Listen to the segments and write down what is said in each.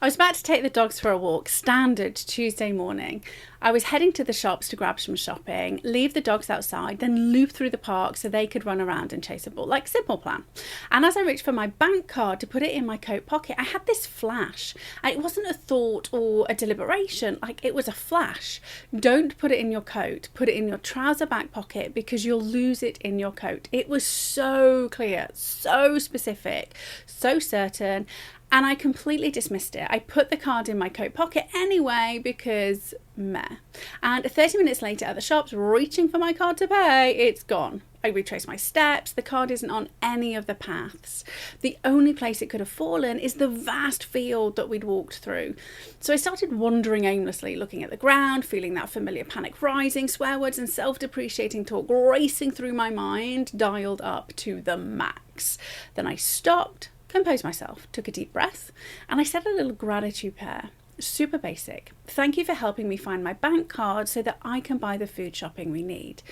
I was about to take the dogs for a walk, standard Tuesday morning. I was heading to the shops to grab some shopping, leave the dogs outside, then loop through the park so they could run around and chase a ball, like simple plan. And as I reached for my bank card to put it in my coat pocket, I had this flash. And it wasn't a thought or a deliberation, like it was a flash. Don't put it in your coat, put it in your trouser back pocket because you'll lose it in your coat. It was so clear, so specific, so certain. And I completely dismissed it. I put the card in my coat pocket anyway because meh. And 30 minutes later at the shops, reaching for my card to pay, it's gone. I retrace my steps. The card isn't on any of the paths. The only place it could have fallen is the vast field that we'd walked through. So I started wandering aimlessly, looking at the ground, feeling that familiar panic rising, swear words and self-depreciating talk racing through my mind, dialed up to the max. Then I stopped, composed myself, took a deep breath, and I said a little gratitude prayer. Super basic. Thank you for helping me find my bank card so that I can buy the food shopping we need.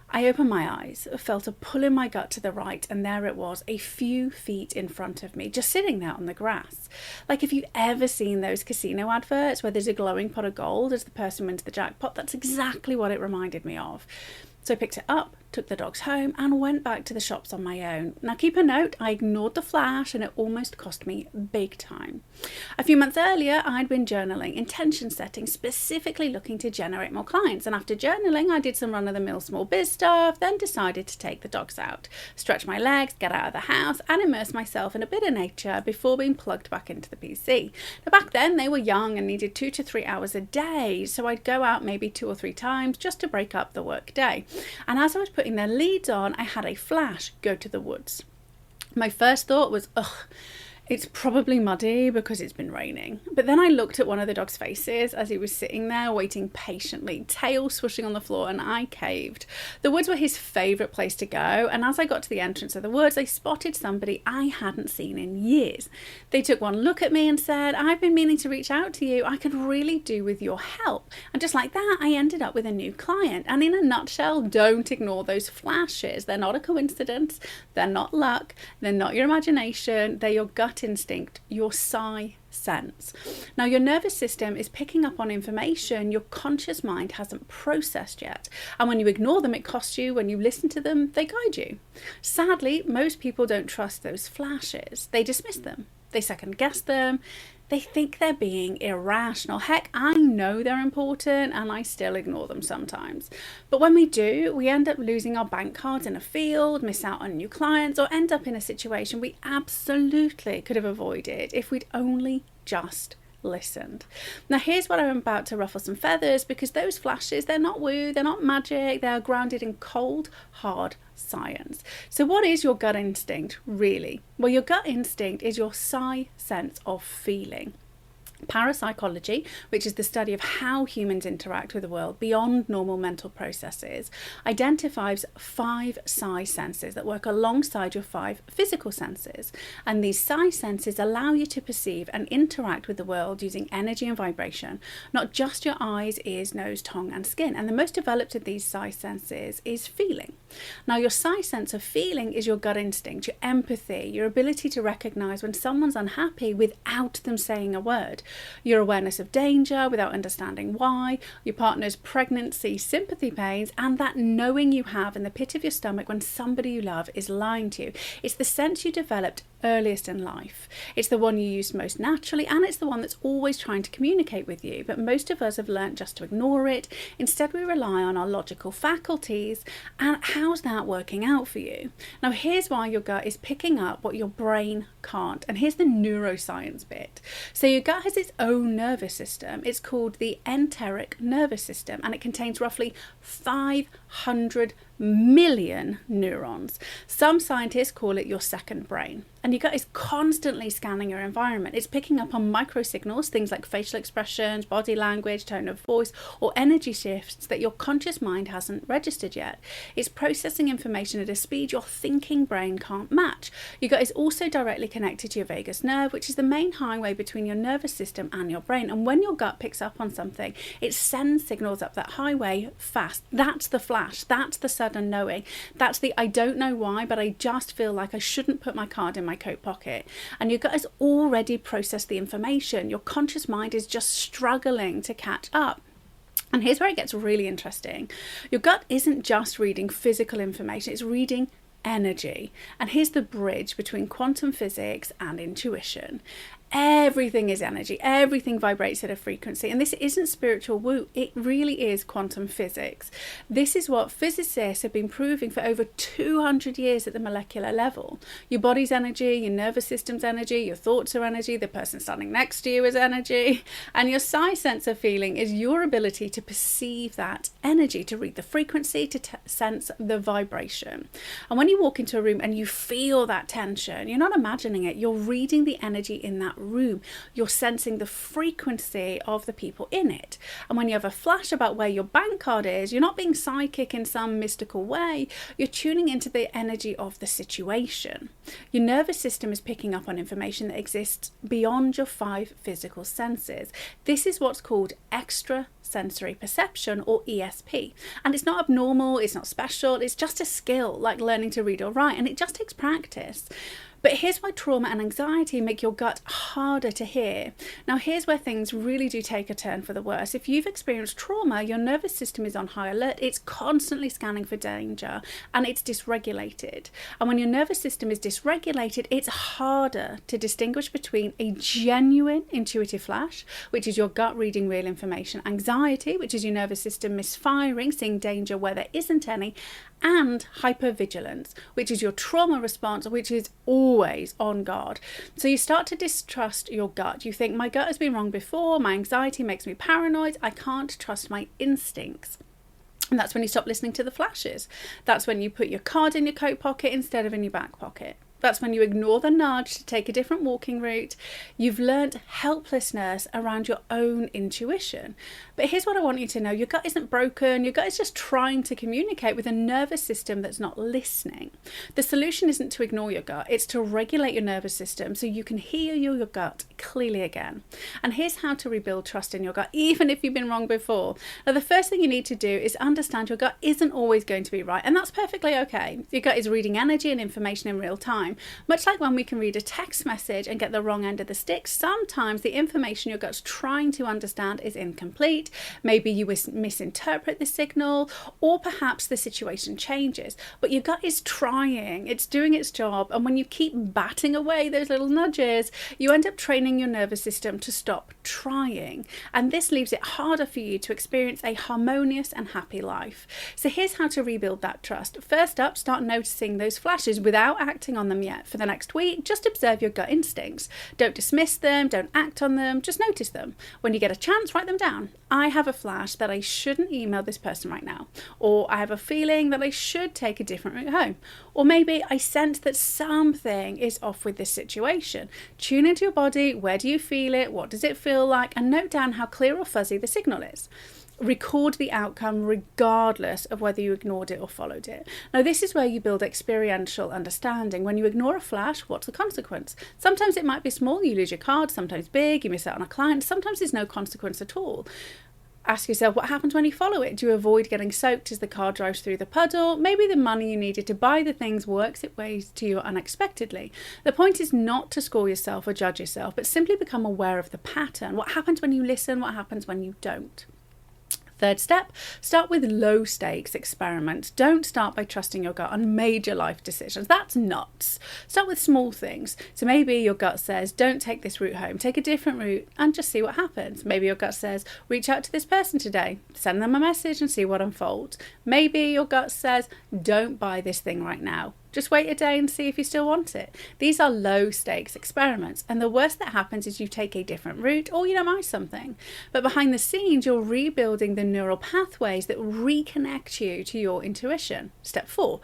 I opened my eyes, felt a pull in my gut to the right, and there it was, a few feet in front of me, just sitting there on the grass. Like if you've ever seen those casino adverts where there's a glowing pot of gold as the person wins the jackpot, that's exactly what it reminded me of. So I picked it up, took the dogs home and went back to the shops on my own. Now keep a note, I ignored the flash and it almost cost me big time. A few months earlier, I'd been journaling, intention setting, specifically looking to generate more clients. And after journaling, I did some run-of-the-mill small biz stuff, then decided to take the dogs out, stretch my legs, get out of the house and immerse myself in a bit of nature before being plugged back into the PC. Now back then, they were young and needed 2 to 3 hours a day. So I'd go out maybe 2 or 3 times just to break up the work day. And as I was putting their leads on, I had a flash: go to the woods. My first thought was, it's probably muddy because it's been raining. But then I looked at one of the dog's faces as he was sitting there waiting patiently, tail swooshing on the floor, and I caved. The woods were his favourite place to go, and as I got to the entrance of the woods, I spotted somebody I hadn't seen in years. They took one look at me and said, I've been meaning to reach out to you. I could really do with your help. And just like that, I ended up with a new client. And in a nutshell, don't ignore those flashes. They're not a coincidence. They're not luck. They're not your imagination. They're your gut instinct, your psi sense. Now your nervous system is picking up on information your conscious mind hasn't processed yet, and when you ignore them it costs you. When you listen to them, they guide you. Sadly, most people don't trust those flashes. They dismiss them, they second guess them, they think they're being irrational. Heck, I know they're important and I still ignore them sometimes. But when we do, we end up losing our bank cards in a field, miss out on new clients, or end up in a situation we absolutely could have avoided if we'd only just listened. Now here's what I'm about to ruffle some feathers, because those flashes, they're not woo, they're not magic, they're grounded in cold, hard science. So what is your gut instinct really? Well, your gut instinct is your psi sense of feeling. Parapsychology, which is the study of how humans interact with the world beyond normal mental processes, identifies 5 psi senses that work alongside your 5 physical senses. And these psi senses allow you to perceive and interact with the world using energy and vibration, not just your eyes, ears, nose, tongue, and skin. And the most developed of these psi senses is feeling. Now, your psi sense of feeling is your gut instinct, your empathy, your ability to recognize when someone's unhappy without them saying a word, your awareness of danger without understanding why, your partner's pregnancy sympathy pains, and that knowing you have in the pit of your stomach when somebody you love is lying to you. It's the sense you developed earliest in life. It's the one you used most naturally, and it's the one that's always trying to communicate with you. But most of us have learnt just to ignore it. Instead, we rely on our logical faculties. And how's that working out for you? Now, here's why your gut is picking up what your brain can't. And here's the neuroscience bit. So your gut has its own nervous system. It's called the enteric nervous system, and it contains roughly 500 million neurons. Some scientists call it your second brain. And your gut is constantly scanning your environment. It's picking up on micro signals, things like facial expressions, body language, tone of voice, or energy shifts that your conscious mind hasn't registered yet. It's processing information at a speed your thinking brain can't match. Your gut is also directly connected to your vagus nerve, which is the main highway between your nervous system and your brain. And when your gut picks up on something, it sends signals up that highway fast. That's the flash. That's the sudden knowing. That's the I don't know why, but I just feel like I shouldn't put my card in my coat pocket. And your gut has already processed the information. Your conscious mind is just struggling to catch up. And here's where it gets really interesting. Your gut isn't just reading physical information, it's reading energy. And here's the bridge between quantum physics and intuition. Everything is energy. Everything vibrates at a frequency. And this isn't spiritual woo. It really is quantum physics. This is what physicists have been proving for over 200 years at the molecular level. Your body's energy, your nervous system's energy, your thoughts are energy, the person standing next to you is energy. And your size sensor feeling is your ability to perceive that energy, to read the frequency, to sense the vibration. And when you walk into a room and you feel that tension, you're not imagining it. You're reading the energy in that room. You're sensing the frequency of the people in it. And when you have a flash about where your bank card is, you're not being psychic in some mystical way. You're tuning into the energy of the situation. Your nervous system is picking up on information that exists beyond your 5 physical senses. This is what's called extrasensory perception, or ESP. And it's not abnormal, it's not special, it's just a skill like learning to read or write, and it just takes practice. But here's why trauma and anxiety make your gut harder to hear. Now, here's where things really do take a turn for the worse. If you've experienced trauma, your nervous system is on high alert. It's constantly scanning for danger, and it's dysregulated. And when your nervous system is dysregulated, it's harder to distinguish between a genuine intuitive flash, which is your gut reading real information, anxiety, which is your nervous system misfiring, seeing danger where there isn't any, and hypervigilance, which is your trauma response, which is always on guard. So you start to distrust your gut. You think, my gut has been wrong before, my anxiety makes me paranoid, I can't trust my instincts. And that's when you stop listening to the flashes. That's when you put your card in your coat pocket instead of in your back pocket. That's when you ignore the nudge to take a different walking route. You've learned helplessness around your own intuition. But here's what I want you to know. Your gut isn't broken. Your gut is just trying to communicate with a nervous system that's not listening. The solution isn't to ignore your gut. It's to regulate your nervous system so you can hear your gut clearly again. And here's how to rebuild trust in your gut, even if you've been wrong before. Now, the first thing you need to do is understand your gut isn't always going to be right. And that's perfectly okay. Your gut is reading energy and information in real time. Much like when we can read a text message and get the wrong end of the stick, sometimes the information your gut's trying to understand is incomplete. Maybe you misinterpret the signal, or perhaps the situation changes. But your gut is trying, it's doing its job, and when you keep batting away those little nudges, you end up training your nervous system to stop trying. And this leaves it harder for you to experience a harmonious and happy life. So here's how to rebuild that trust. First up, start noticing those flashes without acting on them yet. For the next week, just observe your gut instincts. Don't dismiss them, don't act on them, just notice them. When you get a chance, write them down. I have a flash that I shouldn't email this person right now. Or I have a feeling that I should take a different route home. Or maybe I sense that something is off with this situation. Tune into your body. Where do you feel it? What does it feel like? And note down how clear or fuzzy the signal is. Record the outcome regardless of whether you ignored it or followed it. Now, this is where you build experiential understanding. When you ignore a flash, what's the consequence? Sometimes it might be small, you lose your card, sometimes big, you miss out on a client, sometimes there's no consequence at all. Ask yourself, what happens when you follow it? Do you avoid getting soaked as the car drives through the puddle? Maybe the money you needed to buy the things works its way to you unexpectedly. The point is not to score yourself or judge yourself, but simply become aware of the pattern. What happens when you listen? What happens when you don't? Third step, start with low stakes experiments. Don't start by trusting your gut on major life decisions. That's nuts. Start with small things. So maybe your gut says, don't take this route home, take a different route and just see what happens. Maybe your gut says, reach out to this person today, send them a message and see what unfolds. Maybe your gut says, don't buy this thing right now. Just wait a day and see if you still want it. These are low stakes experiments, and the worst that happens is you take a different route or you don't buy something. But behind the scenes, you're rebuilding the neural pathways that reconnect you to your intuition. Step 4.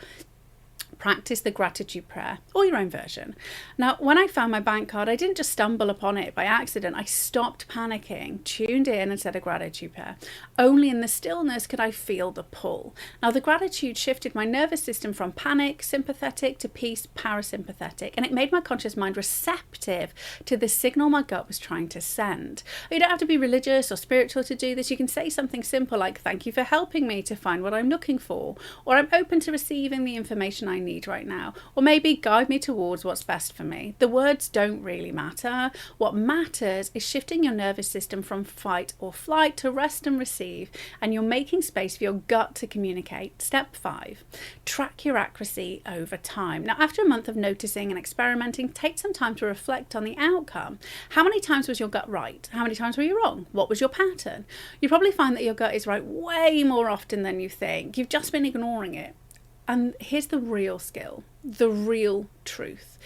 Practice the gratitude prayer or your own version. Now, when I found my bank card, I didn't just stumble upon it by accident. I stopped panicking, tuned in and said a gratitude prayer. Only in the stillness could I feel the pull. Now, the gratitude shifted my nervous system from panic, sympathetic, to peace, parasympathetic, and it made my conscious mind receptive to the signal my gut was trying to send. You don't have to be religious or spiritual to do this. You can say something simple like, thank you for helping me to find what I'm looking for, or I'm open to receiving the information I need right now, or maybe guide me towards what's best for me. The words don't really matter. What matters is shifting your nervous system from fight or flight to rest and receive, and you're making space for your gut to communicate. Step 5, track your accuracy over time. Now, after a month of noticing and experimenting, take some time to reflect on the outcome. How many times was your gut right? How many times were you wrong? What was your pattern? You probably find that your gut is right way more often than you think. You've just been ignoring it. And here's the real skill, the real truth.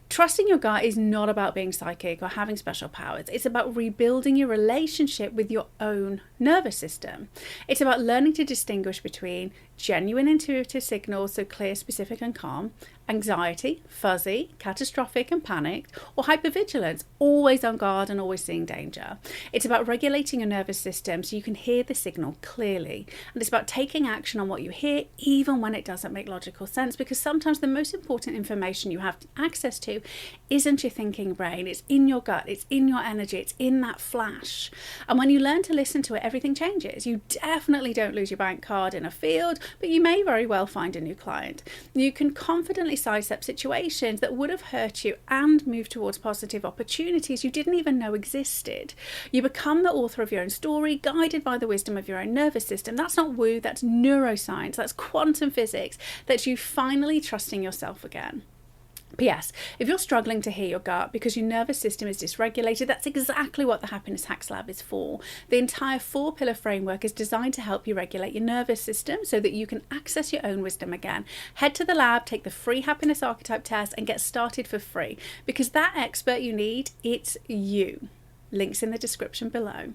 Trusting your gut is not about being psychic or having special powers. It's about rebuilding your relationship with your own nervous system. It's about learning to distinguish between genuine intuitive signals, so clear, specific and calm, anxiety, fuzzy, catastrophic and panicked, or hypervigilance, always on guard and always seeing danger. It's about regulating your nervous system so you can hear the signal clearly. And it's about taking action on what you hear, even when it doesn't make logical sense, because sometimes the most important information you have access to isn't your thinking brain. It's in your gut, it's in your energy, it's in that flash. And when you learn to listen to it, everything changes. You definitely don't lose your bank card in a field, but you may very well find a new client. You can confidently sidestep situations that would have hurt you and move towards positive opportunities you didn't even know existed. You become the author of your own story, guided by the wisdom of your own nervous system. That's not woo, that's neuroscience, that's quantum physics, that's you finally trusting yourself again. P.S. If you're struggling to hear your gut because your nervous system is dysregulated, that's exactly what the Happiness Hacks Lab is for. The entire 4-pillar framework is designed to help you regulate your nervous system so that you can access your own wisdom again. Head to the lab, take the free happiness archetype test and get started for free, because that expert you need, it's you. Links in the description below.